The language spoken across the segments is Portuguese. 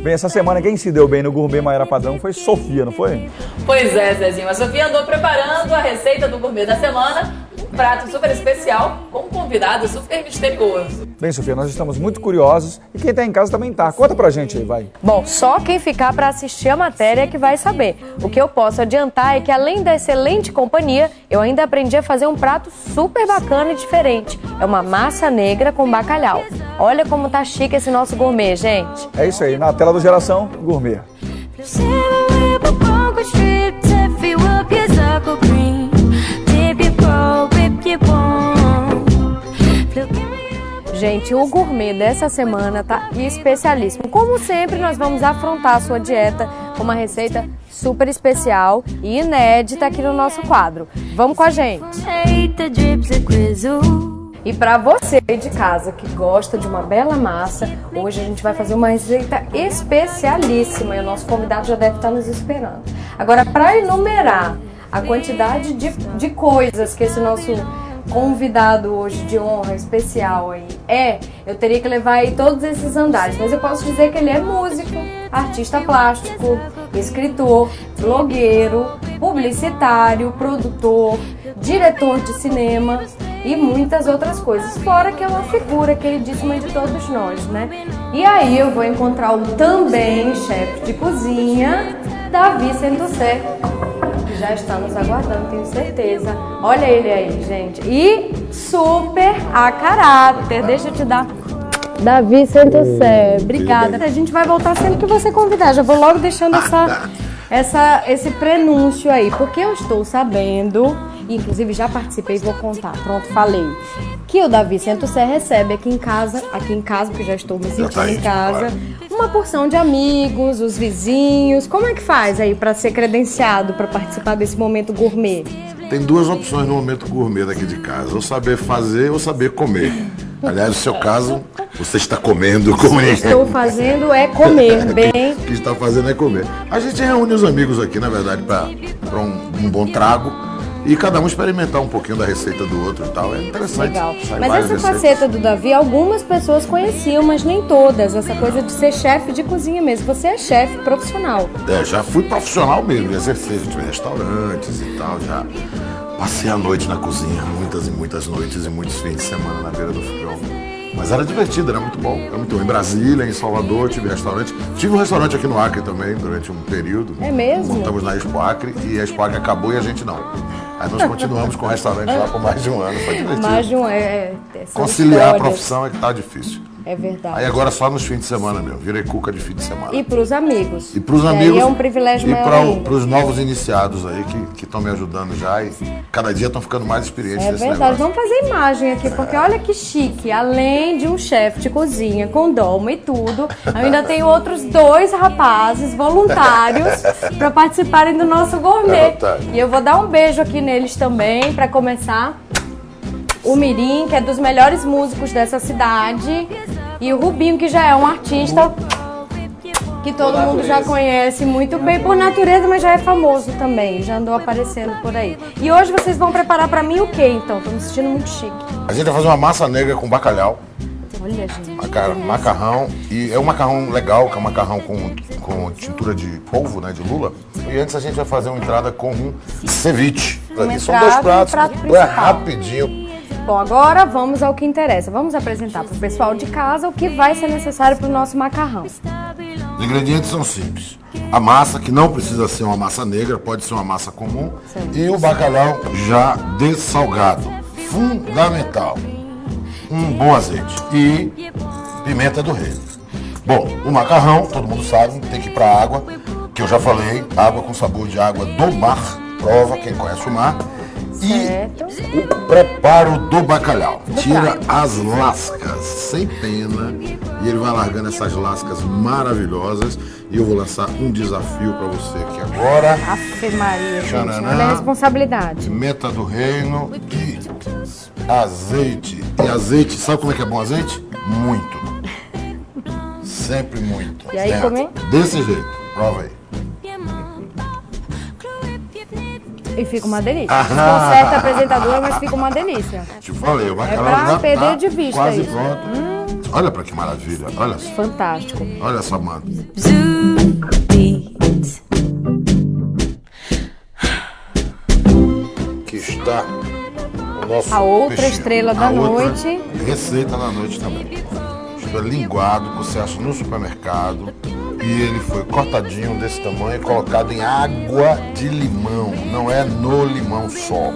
Bem, essa semana quem se deu bem no Gourmet Maiara Padrão foi Sofia, não foi? Pois é, Zezinho. A Sofia andou preparando a receita do Gourmet da semana, um prato super especial com um convidado super misterioso. Bem, Sofia, nós estamos muito curiosos e quem tá em casa também tá. Conta pra gente aí, vai. Bom, só quem ficar para assistir a matéria é que vai saber. O que eu posso adiantar é que, além da excelente companhia, eu ainda aprendi a fazer um prato super bacana e diferente. É uma massa negra com bacalhau. Olha como tá chique esse nosso gourmet, gente. É isso aí, na tela do Geração Gourmet. Gente, o gourmet dessa semana tá especialíssimo. Como sempre, nós vamos afrontar a sua dieta com uma receita super especial e inédita aqui no nosso quadro. Vamos com a gente! E para você de casa que gosta de uma bela massa, hoje a gente vai fazer uma receita especialíssima e o nosso convidado já deve estar nos esperando. Agora, para enumerar a quantidade de coisas que esse nosso convidado hoje de honra especial aí eu teria que levar aí todos esses andares, mas eu posso dizer que ele é músico, artista plástico, escritor, blogueiro, publicitário, produtor, diretor de cinema e muitas outras coisas, fora que é uma figura queridíssima de todos nós, né? E aí eu vou encontrar o também chefe de cozinha, Davi Sentucé, que já está nos aguardando, tenho certeza. Olha ele aí, gente. E super a caráter. Deixa eu te dar. Davi Sentucé, obrigada. A gente vai voltar sempre que você convidar. Já vou logo deixando esse prenúncio aí, porque eu estou sabendo, inclusive já participei, vou contar. Pronto, falei. Que o Davi Sentucé recebe aqui em casa, porque já estou me sentindo em casa, uma porção de amigos, os vizinhos. Como é que faz aí para ser credenciado para participar desse momento gourmet? Tem duas opções no momento gourmet daqui de casa: ou saber fazer ou saber comer. Aliás, no seu caso, você está comendo. Estou fazendo é comer bem. O que está fazendo é comer. A gente reúne os amigos aqui, na verdade, para um bom trago. E cada um experimentar um pouquinho da receita do outro e tal. É interessante. Legal. Mas essa faceta do Davi, algumas pessoas conheciam, mas nem todas. Essa coisa de ser chefe de cozinha mesmo. Você é chefe profissional. Já fui profissional mesmo, exercer em restaurantes e tal. Já passei a noite na cozinha, muitas e muitas noites e muitos fins de semana na beira do fogão. Mas era divertido, era muito bom. Era muito bom. Em Brasília, em Salvador, tive restaurante. Tive um restaurante aqui no Acre também, durante um período. É mesmo? Montamos na Expo Acre e a Expo Acre acabou e a gente não. Aí nós continuamos com o restaurante lá por mais de um ano. Foi divertido. Mais de um ano. Conciliar a profissão é que tá difícil. É verdade. Aí agora só nos fins de semana mesmo. Virei cuca de fim de semana. E pros amigos. E pros amigos. Aí é um privilégio maior. E pros novos iniciados aí que estão me ajudando já e cada dia estão ficando mais experientes nesse verdade. negócio. Vamos fazer imagem aqui, porque olha que chique. Além de um chefe de cozinha com doma e tudo, eu ainda tenho outros 2 rapazes voluntários para participarem do nosso gourmet. E eu vou dar um beijo aqui neles também, para começar. O Mirim, que é dos melhores músicos dessa cidade, e o Rubinho, que já é um artista que todo mundo já conhece muito bem por natureza, mas já é famoso também, já andou aparecendo por aí. E hoje vocês vão preparar pra mim o quê, então? Tô me sentindo muito chique. A gente vai fazer uma massa negra com bacalhau. Olha, gente. Macarrão, e é um macarrão legal, que é um macarrão com tintura de polvo, né, de lula. E antes a gente vai fazer uma entrada com um ceviche. São 2 pratos, é rapidinho. Bom, agora vamos ao que interessa. Vamos apresentar para o pessoal de casa o que vai ser necessário para o nosso macarrão. Os ingredientes são simples. A massa, que não precisa ser uma massa negra, pode ser uma massa comum. E o bacalhau já dessalgado. Fundamental. Um bom azeite. E pimenta do reino. Bom, o macarrão, todo mundo sabe, tem que ir para água, que eu já falei, água com sabor de água do mar. Prova, quem conhece o mar. Certo. E o preparo do bacalhau. Tira as lascas sem pena e ele vai largando essas lascas maravilhosas. E eu vou lançar um desafio para você aqui agora. Ave Maria, gente. Olha a responsabilidade. Pimenta do reino e azeite. E azeite, sabe como é que é bom azeite? Muito. Sempre muito. E aí, como é? Desse jeito. Prova aí. E fica uma delícia. Com certa apresentadora, mas fica uma delícia. Te falei, o bacalhau pra já perder tá de vista quase isso. pronto. Olha para que maravilha. Olha só. Fantástico. Olha essa manta. Aqui está o nosso A outra peixinho. estrela da A outra noite. Receita da noite também. Isto é linguado, que você acha no supermercado. E ele foi cortadinho desse tamanho e colocado em água de limão. Não é no limão só.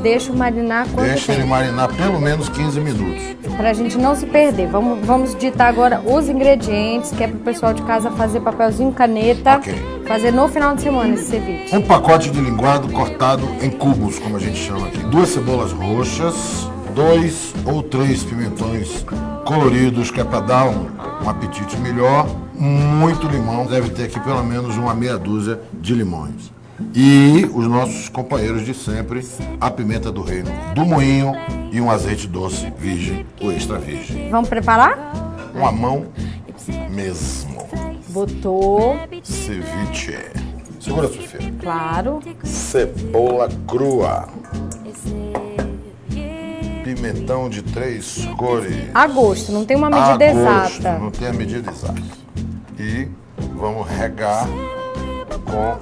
Deixa marinar quanto Deixa ele tempo? marinar pelo menos 15 minutos. Pra gente não se perder. Vamos ditar agora os ingredientes, que é pro pessoal de casa fazer papelzinho, caneta. Ok. Fazer no final de semana esse ceviche. Um pacote de linguado cortado em cubos, como a gente chama aqui. 2 cebolas roxas, 2 ou 3 pimentões coloridos, que é para dar um apetite melhor. Muito limão, deve ter aqui pelo menos uma meia dúzia de limões. E os nossos companheiros de sempre, a pimenta do reino do moinho e um azeite doce virgem ou extra virgem. Vamos preparar? Uma mão mesmo. Botou, Ceviche. Segura, Sofia. claro. Cebola crua. Pimentão de 3 cores. A gosto, não tem uma medida gosto, exata. não tem a medida exata. E vamos regar com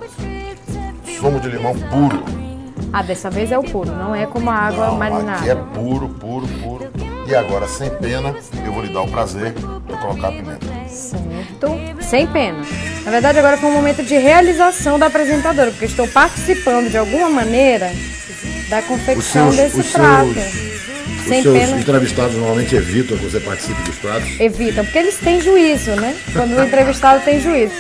sumo de limão puro. Ah, dessa vez é o puro, não é como a água Não, marinada. aqui é puro, puro, puro. E agora, sem pena, eu vou lhe dar o prazer de colocar a pimenta. Certo. Sem pena. Na verdade, agora foi um momento de realização da apresentadora, porque estou participando de alguma maneira da confecção desse prato. Sem Os seus pena. entrevistados normalmente evitam que você participe dos pratos. Evitam, porque eles têm juízo, né? Quando o entrevistado tem juízo.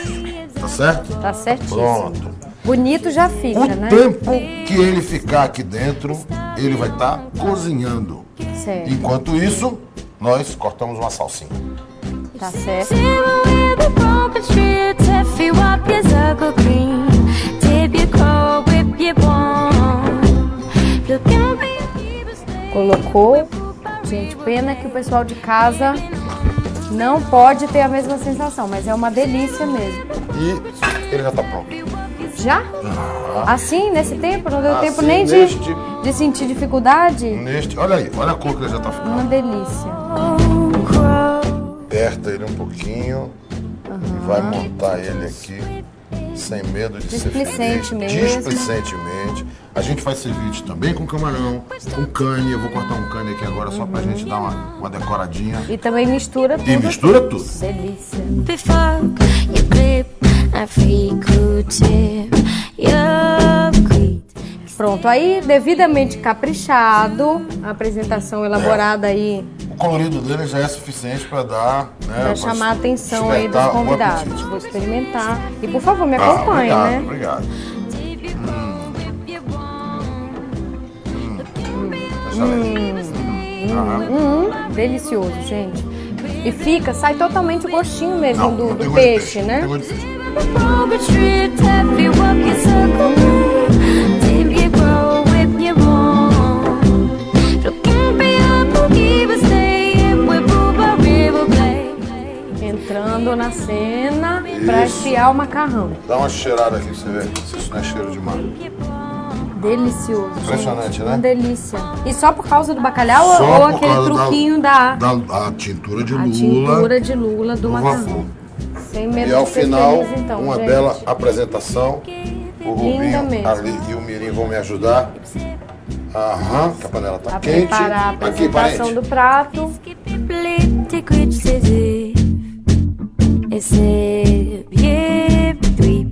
Tá certo? Tá certíssimo. Pronto. Bonito já fica, O né? tempo que ele ficar aqui dentro, ele vai estar cozinhando. Certo. Enquanto isso, nós cortamos uma salsinha. Tá certo. Colocou. Gente, pena que o pessoal de casa não pode ter a mesma sensação, mas é uma delícia mesmo. E ele já está pronto. Já? Assim, nesse tempo? Não deu tempo Assim, nem neste- de sentir dificuldade? Olha aí, olha a cor que ele já está Uma ficando. delícia. Aperta ele um pouquinho e vai montar ele aqui sem medo de ser feliz. Displicentemente mesmo. Displicentemente. A gente faz ceviche também com camarão, com cane. Eu vou cortar um cane aqui agora só pra gente dar uma decoradinha. E também mistura tudo. E mistura tudo. Delícia. Before you grip a fingertip, your creep. Pronto, aí devidamente caprichado, a apresentação elaborada aí O colorido dele já é suficiente para dar, né? para chamar a atenção aí dos despertar o convidados. apetite. Vou experimentar. E por favor, me acompanhe, obrigado, né? Obrigado. Excelente. Aham. Delicioso, gente. E fica, sai totalmente o gostinho mesmo Não, do, não tem do gosto de peixe, né? Não tem gosto de peixe. Before retreat, if you walk your circle, if you grow, if you want. Looking for your boogie, but stay with Booba River Play. Entrando na cena para esfriar o macarrão. Dá uma cheirada aqui pra você ver se isso não é cheiro de mar. Delicioso. Impressionante, gente. né? Uma delícia. E só por causa do bacalhau Só ou por aquele causa truquinho da da tintura de a lula. tintura de lula do no macarrão? vapor. Sem medo E ao de ser final, feliz, então, uma gente. bela apresentação. O Rubinho mesmo. ali e o Mirim vão me ajudar. Aham, que a panela tá A quente. preparar a Aqui, apresentação parente. do prato. Politic which says it. It's a yip, tweep.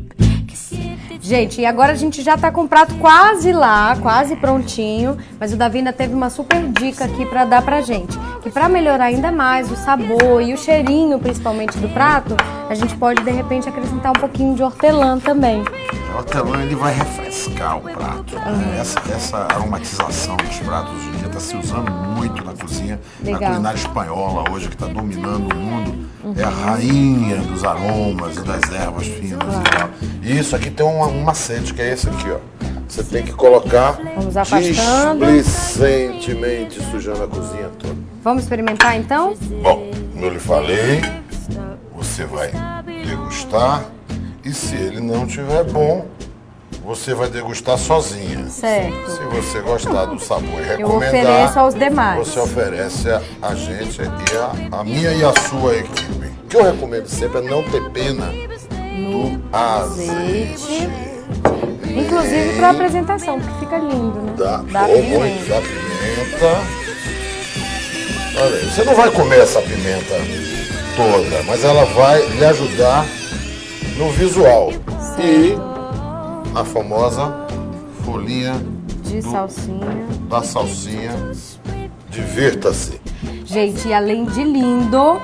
Gente, e agora a gente já tá com o prato quase lá, quase prontinho, mas o Davi ainda teve uma super dica aqui pra dar pra gente, que pra melhorar ainda mais o sabor e o cheirinho, principalmente do prato, a gente pode de repente acrescentar um pouquinho de hortelã também. O hortelã ele vai refrescar o prato. Né? Essa aromatização dos pratos hoje em dia está se usando muito na cozinha. Legal. Na culinária espanhola hoje, que está dominando o mundo, é a rainha dos aromas e das ervas finas e tal. E isso aqui tem um macete, que é esse aqui, ó. Você tem que colocar Vamos afastando. displicentemente, sujando a cozinha toda. Vamos experimentar então? Bom, como eu lhe falei, você vai degustar e se ele não estiver bom, você vai degustar sozinha. Certo. Se você gostar do sabor e Eu recomendar, ofereço aos demais. você oferece a gente e a minha e a sua equipe. O que eu recomendo sempre é não ter pena do azeite. Inclusive para apresentação, porque fica lindo, né? Da pimenta. pimenta. Olha aí, você não vai comer essa pimenta toda, mas ela vai lhe ajudar no visual. E a famosa folhinha De salsinha. da salsinha. Divirta-se. Gente, e além de lindo,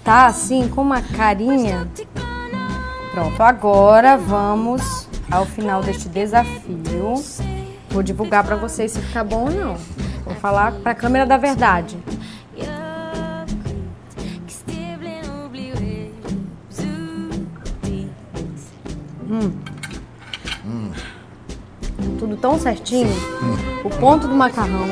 tá assim com uma carinha. Pronto, agora vamos ao final deste desafio. Vou divulgar pra vocês se ficar bom ou não. Vou falar pra câmera da verdade. Tudo tão certinho. O ponto do macarrão.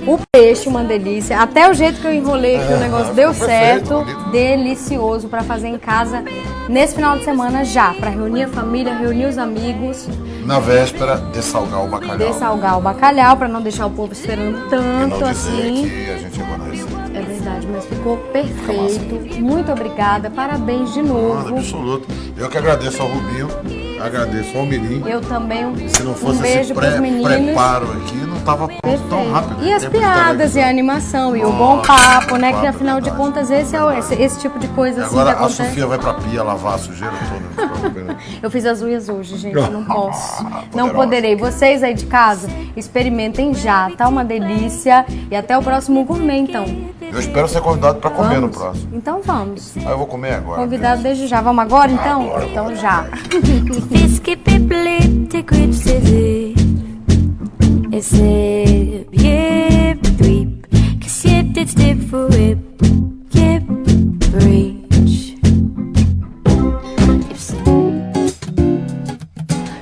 O peixe, uma delícia. Até o jeito que eu enrolei aqui, o negócio deu ficou perfeito, certo. bonito. Delicioso pra fazer em casa nesse final de semana já. Pra reunir a família, reunir os amigos. Na véspera, dessalgar o bacalhau. Dessalgar o bacalhau pra não deixar o povo esperando E não tanto dizer assim. que a gente errou na receita. É verdade, mas ficou perfeito. Muito obrigada. Parabéns de Nada, novo. absoluto. Eu que agradeço ao Rubinho, agradeço ao Mirim. Eu também. Se não fosse Um beijo esse pros meninos. preparo aqui, não tava pronto tão rápido. E as Tempo de piadas e televisão. a animação e o Nossa, bom papo, né? Que papo, afinal de verdade. contas esse tipo de coisa assim Agora que a acontece. Sofia vai pra pia lavar a sujeira toda. Não se preocupe, não. Eu fiz as unhas hoje, gente, eu não posso. Não Poderosa. poderei. Vocês aí de casa, experimentem já, tá uma delícia. E até o próximo gourmet, então. Eu espero ser convidado pra comer no Vamos? próximo. Então vamos. Aí eu vou comer agora. Convidado desde já. Vamos agora, então? Agora, Então agora. já. Fiske pipli til kvitsezi. Esse yep drip. Kasiet dit stip for whip. Yep reach.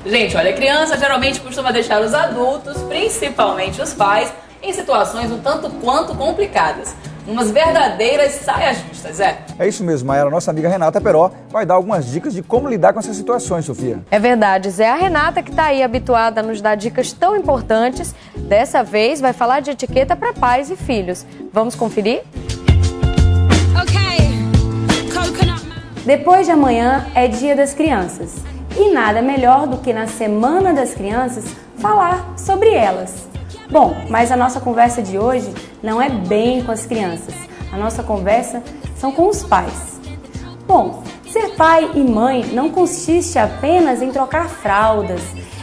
Gente, olha, a criança geralmente costuma deixar os adultos, principalmente os pais, em situações um tanto quanto complicadas. Umas verdadeiras saias justas, É isso mesmo, Maera. Nossa amiga Renata Peró vai dar algumas dicas de como lidar com essas situações, Sofia. É verdade, Zé. A Renata, que tá aí habituada a nos dar dicas tão importantes, dessa vez vai falar de etiqueta para pais e filhos. Vamos conferir? Depois de amanhã é Dia das Crianças e nada melhor do que na Semana das Crianças falar sobre elas. Bom, mas a nossa conversa de hoje não é bem com as crianças, a nossa conversa são com os pais. Bom, ser pai e mãe não consiste apenas em trocar fraldas,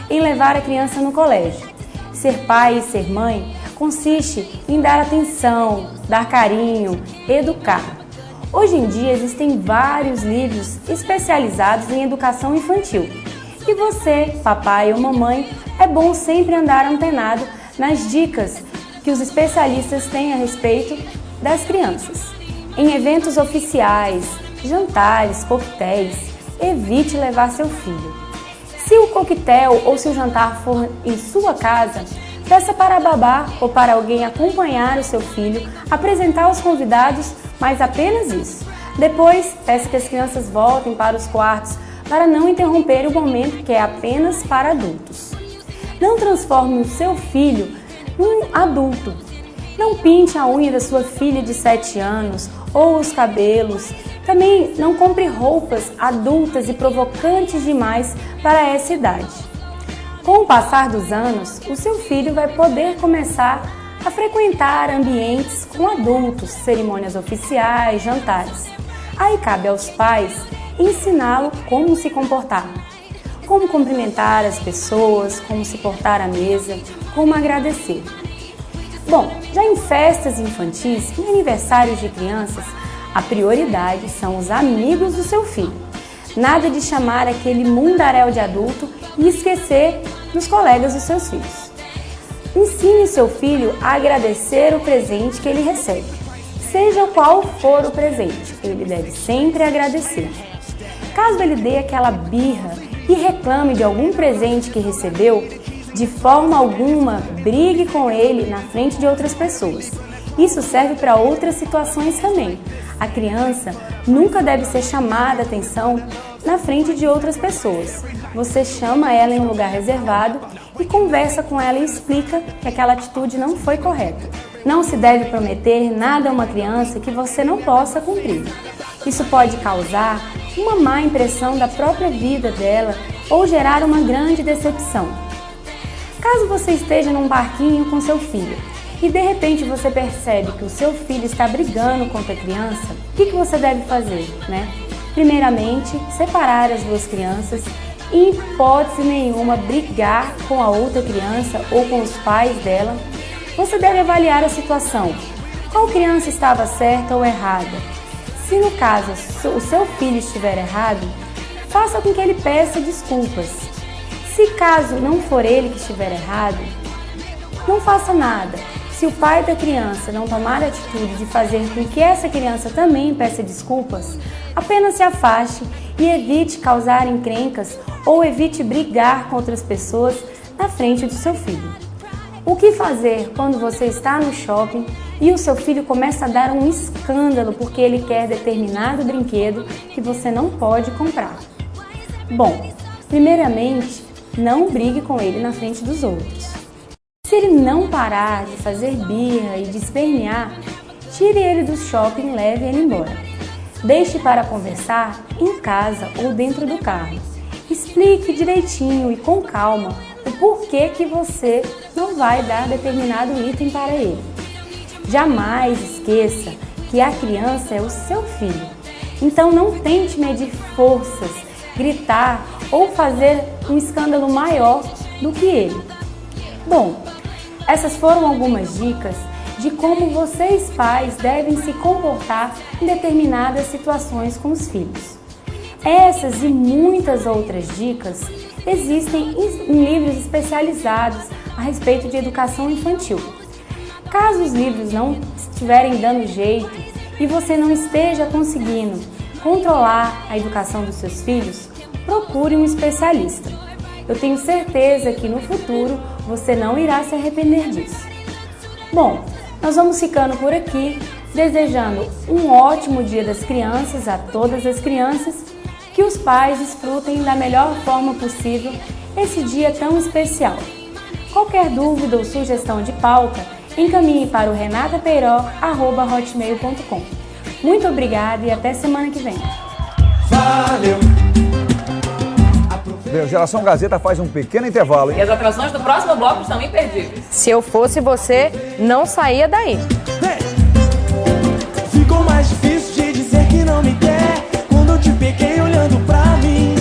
em levar a criança no colégio. Ser pai e ser mãe consiste em dar atenção, dar carinho, educar. Hoje em dia existem vários livros especializados em educação infantil. E você, papai ou mamãe, é bom sempre andar antenado nas dicas que os especialistas têm a respeito das crianças. Em eventos oficiais, jantares, coquetéis, evite levar seu filho. Se o coquetel ou se o jantar for em sua casa, peça para a babá ou para alguém acompanhar o seu filho, apresentar os convidados, mas apenas isso. Depois, peça que as crianças voltem para os quartos para não interromper o momento que é apenas para adultos. Não transforme o seu filho num adulto. Não pinte a unha da sua filha de 7 anos ou os cabelos. Também não compre roupas adultas e provocantes demais para essa idade. Com o passar dos anos, o seu filho vai poder começar a frequentar ambientes com adultos, cerimônias oficiais, jantares. Aí cabe aos pais ensiná-lo como se comportar. Como cumprimentar as pessoas, como se portar à mesa, como agradecer. Bom, já em festas infantis e aniversários de crianças, a prioridade são os amigos do seu filho. Nada de chamar aquele mundaréu de adulto e esquecer dos colegas dos seus filhos. Ensine seu filho a agradecer o presente que ele recebe. Seja qual for o presente, ele deve sempre agradecer. Caso ele dê aquela birra e reclame de algum presente que recebeu, de forma alguma brigue com ele na frente de outras pessoas. Isso serve para outras situações também. A criança nunca deve ser chamada a atenção na frente de outras pessoas. Você chama ela em um lugar reservado e conversa com ela e explica que aquela atitude não foi correta. Não se deve prometer nada a uma criança que você não possa cumprir. Isso pode causar uma má impressão da própria vida dela ou gerar uma grande decepção. Caso você esteja num parquinho com seu filho e de repente você percebe que o seu filho está brigando contra a criança, o que você deve fazer, né? Primeiramente, separar as duas crianças e, em hipótese nenhuma, brigar com a outra criança ou com os pais dela. Você deve avaliar a situação. Qual criança estava certa ou errada? Se no caso o seu filho estiver errado, faça com que ele peça desculpas. Se caso não for ele que estiver errado, não faça nada. Se o pai da criança não tomar a atitude de fazer com que essa criança também peça desculpas, apenas se afaste e evite causar encrencas ou evite brigar com outras pessoas na frente do seu filho. O que fazer quando você está no shopping e o seu filho começa a dar um escândalo porque ele quer determinado brinquedo que você não pode comprar? Bom, primeiramente, não brigue com ele na frente dos outros. Se ele não parar de fazer birra e de espernear, tire ele do shopping e leve ele embora. Deixe para conversar em casa ou dentro do carro. Explique direitinho e com calma o porquê que você não vai dar determinado item para ele. Jamais esqueça que a criança é o seu filho. Então não tente medir forças, gritar ou fazer um escândalo maior do que ele. Bom, essas foram algumas dicas de como vocês pais devem se comportar em determinadas situações com os filhos. Essas e muitas outras dicas existem em livros especializados a respeito de educação infantil. Caso os livros não estiverem dando jeito e você não esteja conseguindo controlar a educação dos seus filhos, procure um especialista. Eu tenho certeza que no futuro você não irá se arrepender disso. Bom, nós vamos ficando por aqui, desejando um ótimo Dia das Crianças a todas as crianças, que os pais desfrutem da melhor forma possível esse dia tão especial. Qualquer dúvida ou sugestão de pauta, encaminhe para o renatapeiró@hotmail.com. Muito obrigada e até semana que vem. Valeu! Bem, Geração Gazeta faz um pequeno intervalo, E hein? as atrações do próximo bloco estão imperdíveis. Se eu fosse você, não saía daí. Ficou mais difícil de dizer que não me quer quando eu te peguei olhando pra mim.